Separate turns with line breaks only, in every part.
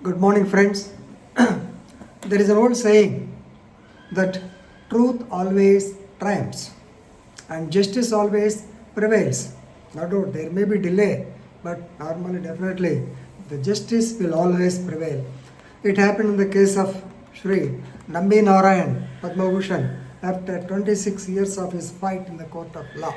Good morning, friends. There is an old saying that truth always triumphs and justice always prevails. No doubt there may be delay, but normally, definitely, the justice will always prevail. It happened in the case of Shri Nambi Narayan Padma Bhushan after 26 years of his fight in the court of law.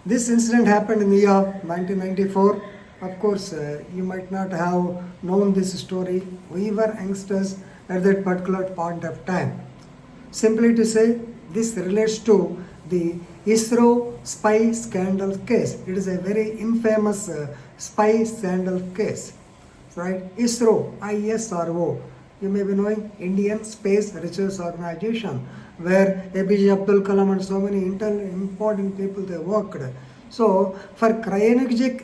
This incident happened in the year 1994. Of course, you might not have known this story. We were youngsters at that particular point of time. Simply to say, this relates to the Isro spy scandal case. It is a very infamous spy scandal case, right? Isro, ISRO. You may be knowing Indian Space Research Organization, where APJ Abdul Kalam and so many important people they worked. So for cryogenic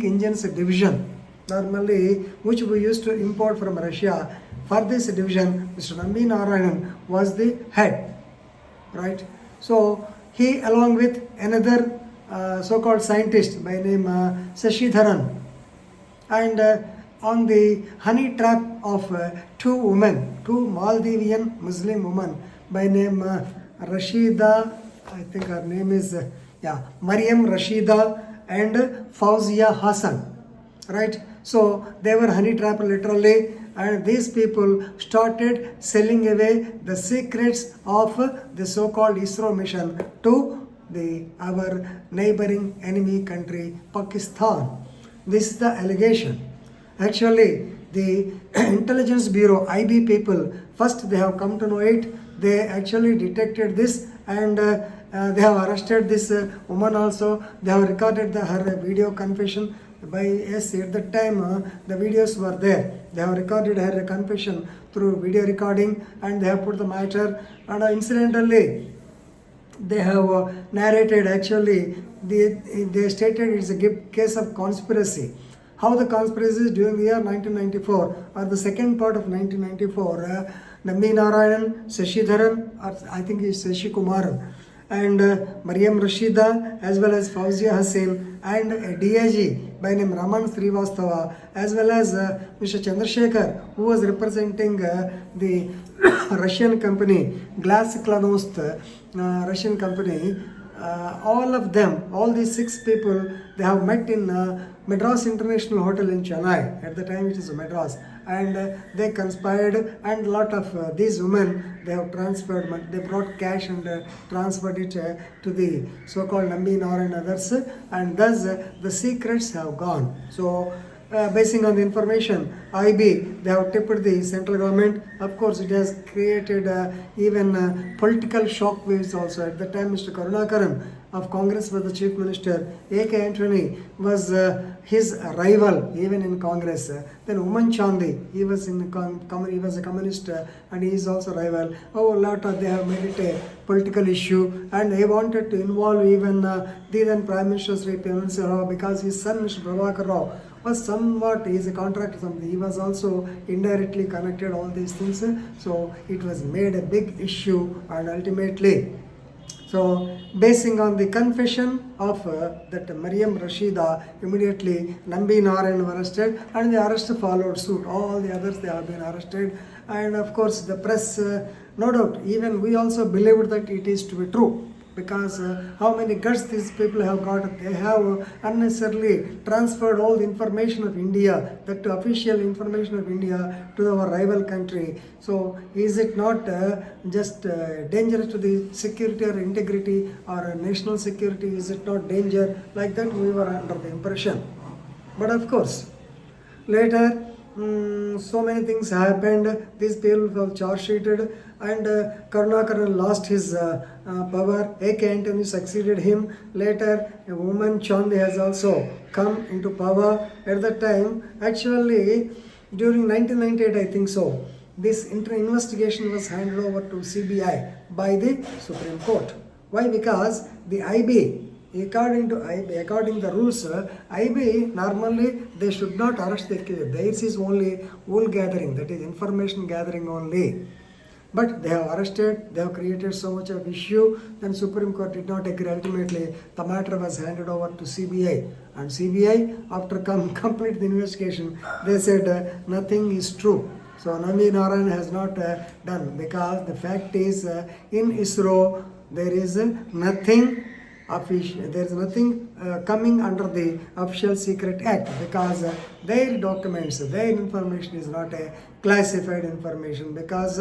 engines division, normally which we used to import from Russia, for this division, Mr. Nambi Narayan was the head, right? So he along with another so-called scientist by name Sashidharan, and on the honey trap of two women, two Maldivian Muslim women by name Rashida, I think her name is Mariam Rashida and Fauzia Hassan, right? So they were honey trap literally, and these people started selling away the secrets of the so-called Isro mission to our neighboring enemy country Pakistan. This is the allegation. Actually, the intelligence bureau IB people, first they have come to know it. They actually detected this, and they have arrested this woman also. They have recorded her video confession. At that time the videos were there. They have recorded her confession through video recording, and they have put the matter, and incidentally they have narrated actually they stated it's a case of conspiracy. How the conspiracies during the year 1994 or the second part of 1994, Nambi Narayan, Sashidharan, or I think it's Shashi Kumaran, and Mariam Rashida, as well as Fauzia Hassan, and a DIG by name Raman Srivastava, as well as Mr. Chandrasekhar, who was representing the Russian company, Glasnost Russian company. All of them, all these six people, they have met in Madras International Hotel in Chennai. At the time it is Madras, and they conspired, and a lot of these women, they have transferred, they brought cash and transferred it to the so-called Nambi Narayan and others, and thus the secrets have gone. So basing on the information, IB, they have tipped the central government. Of course, it has created even political shock waves also. At the time, Mr. Karunakaran of Congress was the chief minister. A.K. Antony was his rival even in Congress. Then Uman Chandi, he was he was a communist and he is also rival. They have made it a political issue, and they wanted to involve even the then Prime Minister Sri P.M. Rao, because his son Mr. Prabhakar Rao was somewhat, he is a contractor something. He was also indirectly connected, all these things. So it was made a big issue, and ultimately, so basing on the confession of that Mariam Rashida, immediately Nambi Narayan were arrested, and the arrest followed suit. All the others, they have been arrested, and of course the press, no doubt, even we also believed that it is to be true. Because how many guts these people have got, they have unnecessarily transferred all the information of India, that official information of India, to our rival country. So is it not just dangerous to the security or integrity or national security? Is it not danger? Like that we were under the impression. But of course, later so many things happened. These people were charge sheeted, and Karunakaran lost his power. A.K. Antony succeeded him. Later, a woman Chandi has also come into power. At that time, actually, during 1998, I think so, this investigation was handed over to CBI by the Supreme Court. Why? Because the IB, according to the rules, IB normally they should not arrest the case. Theirs is only wool gathering, that is information gathering only. But they have arrested, they have created so much of issue, then Supreme Court did not agree. Ultimately, the matter was handed over to CBI. And CBI, after complete the investigation, they said nothing is true. So Nambi Narayan has not done, because the fact is in Isro there is nothing official, there is nothing coming under the Official Secret Act, because their documents, their information is not a classified information, because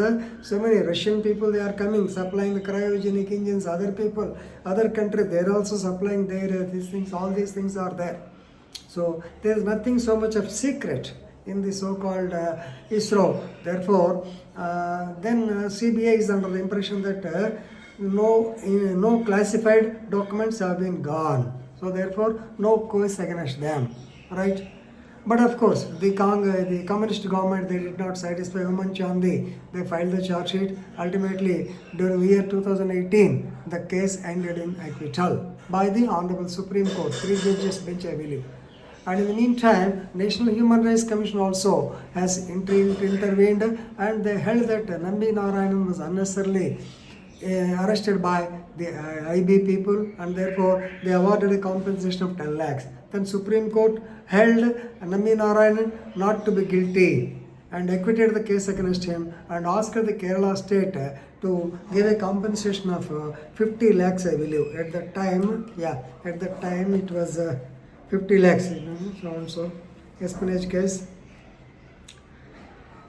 so many Russian people, they are coming, supplying the cryogenic engines, other people, other countries, they are also supplying their these things, all these things are there. So there is nothing so much of secret in the so-called Isro. Therefore, then CBI is under the impression that no classified documents have been gone. So therefore, no case against them, right? But of course, the communist government, they did not satisfy Human Chandi. They filed the charge sheet. Ultimately, during the year 2018, the case ended in acquittal by the Honorable Supreme Court, 3 judges bench, I believe. And in the meantime, National Human Rights Commission also has intervened, and they held that Nambi Narayanan was unnecessarily arrested by the IB people, and therefore they awarded a compensation of 10 lakhs. Then Supreme Court held Nambi Narayanan not to be guilty and acquitted the case against him, and asked the Kerala state to give a compensation of 50 lakhs, I believe. At that time, it was 50 lakhs, so espionage case.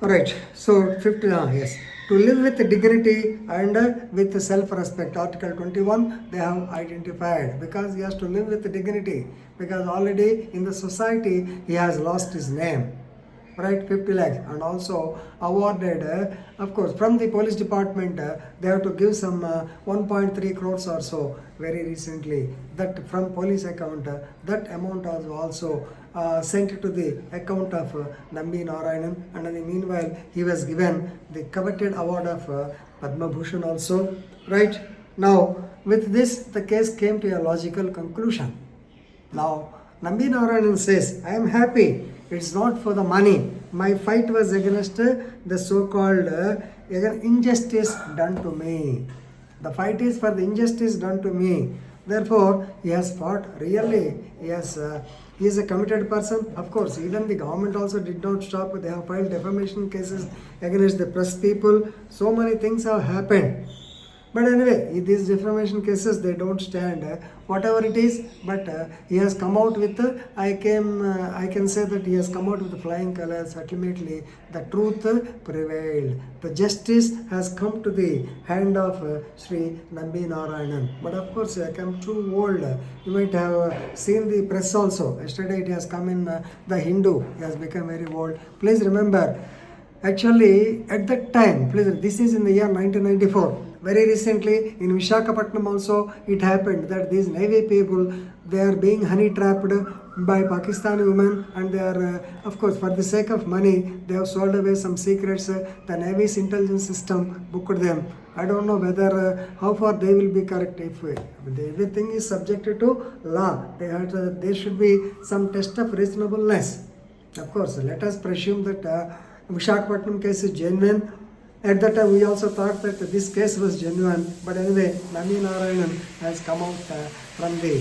Alright, so 50, yes. To live with dignity and with self-respect, Article 21, they have identified, because he has to live with dignity, because already in the society he has lost his name. Right, 50 lakhs, and also awarded, of course, from the police department, they have to give some 1.3 crores or so very recently. That from police account, that amount was also sent to the account of Nambi Narayanan, and in the meanwhile, he was given the coveted award of Padma Bhushan also. Right, now with this, the case came to a logical conclusion. Now, Nambi Narayanan says, I am happy. It's not for the money. My fight was against the so-called injustice done to me. The fight is for the injustice done to me. Therefore, he has fought really. He is a committed person. Of course, even the government also did not stop. They have filed defamation cases against the press people. So many things have happened. But anyway, in these defamation cases, they don't stand, whatever it is. But he has come out with, I can say that he has come out with flying colors. Ultimately, the truth prevailed. The justice has come to the hand of Sri Nambi Narayanan. But of course, I come too old. You might have seen the press also. Yesterday, it has come in the Hindu. He has become very old. Please remember, actually, at that time, this is in the year 1994. Very recently, in Visakhapatnam also, it happened that these Navy people, they are being honey trapped by Pakistani women, and they are, of course, for the sake of money, they have sold away some secrets. The Navy's intelligence system booked them. I don't know whether, how far they will be correct. If everything is subjected to law, there should be some test of reasonableness. Of course, let us presume that Visakhapatnam case is genuine. At that time, we also thought that this case was genuine. But anyway, Nambi Narayanan has come out from the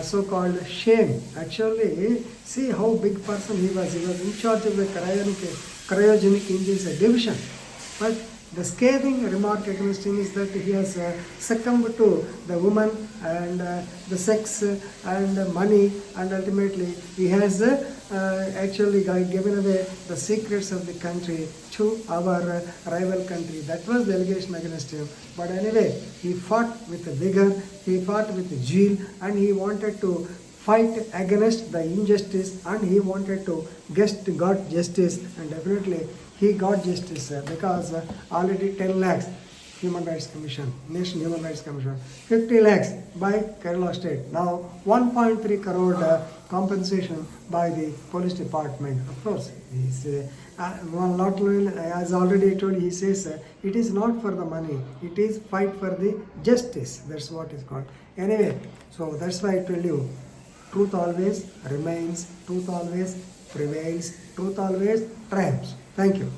so-called shame. Actually, see how big person he was. He was in charge of the cryogenic engines division. But the scathing remark against him is that he has succumbed to the woman and the sex and money, and ultimately he has actually given away the secrets of the country to our rival country. That was the allegation against him. But anyway, he fought with vigor, he fought with zeal, and he wanted to fight against the injustice, and he wanted to got justice, and definitely he got justice because already 10 lakhs Human Rights Commission, National Human Rights Commission, 50 lakhs by Kerala State. Now 1.3 crore compensation by the police department. Of course, not only, as already told, he says it is not for the money, it is fight for the justice. That's what is called. Anyway, so that's why I tell you, truth always remains, truth always prevails, truth always triumphs. Thank you.